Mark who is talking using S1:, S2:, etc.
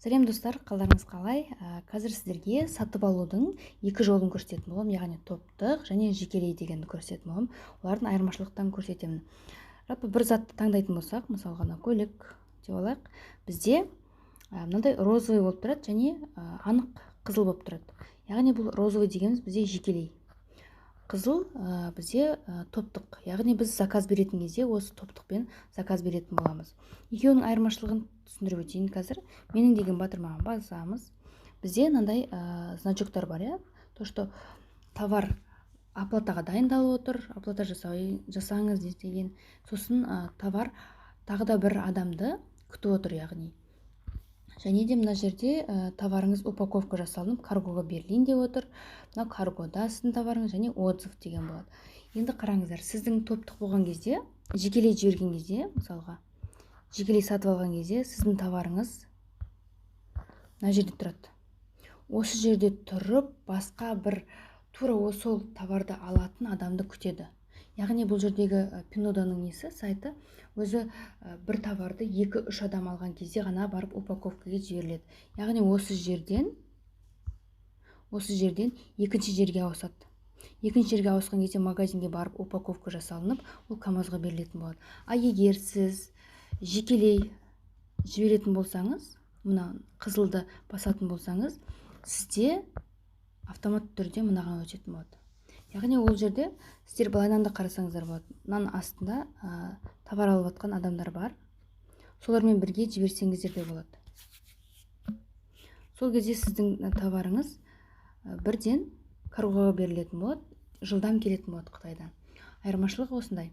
S1: Сәлем достар, қалдарыңыз қалай? Қазір сіздерге сатып алудың екі жолын көрсететін боламын, яғни топтық және жекелей дегенді көрсететін боламын. Олардың айырмашылықтарын көрсетемін. Жалпы бір затты таңдайтын болсақ, мысалы көйлек деп алайық, бізде мынандай розовый болып тұрады және анық қызыл болып тұрады. Яғни бұл розовый дегеніміз бізде жекелей. Қызыл бізде топтық, яғни біз заказ беретін кезде осы топтықпен заказ беретін боламыз. Екеуінің айырмашылығын түсіндіріп өтейін қазір. Менің деген батырмаға басамыз. Бізде мынандай значоктар бар, то что товар оплатаға дайындалып отыр, оплата жасаңыз деген. Сосын товар тағы да бір адамды күтіп отыр, яғни. Және де мына жерде товарыңыз упаковка жасалынып, каргоға берілейін деп отыр. Мына каргода сіздің товарыңыз және отзыв деген болады. Енді қараңыздар, сіздің топтық болған кезде, жекелей жіберген кезде, мысалға, жекелей сатып алған кезде, сіздің товарыңыз мына жерде тұрады. Осы жерде тұрып, басқа бір тура сол товарды алатын адамды күтеді. Яғни бұл жердегі Pinduodoның несі, сайты, өзі бір товарды 2-3 адам алған кезде ғана барып упаковкаға жіберіледі. Яғни осы жерден екінші жерге ауысады. Екінші жерге ауысқан кезде магазинге барып упаковка жасалынып, ол КамАЗға берілетін болады. А егер сіз жекелей жіберетін болсаңыз, мына қызылды басатын болсаңыз, сізде автомат түрде мынаған өтетін болады. Яғни ол жерде сіздер былайынан да қарасаңыздар болады. Мынаның астында товар алып жатқан адамдар бар. Солармен бірге жіберсеңіздер де болады. Сол кезде сіздің товарыңыз бірден каргоға берілетін болады, жылдам келетін болады Қытайдан. Айырмашылығы осындай.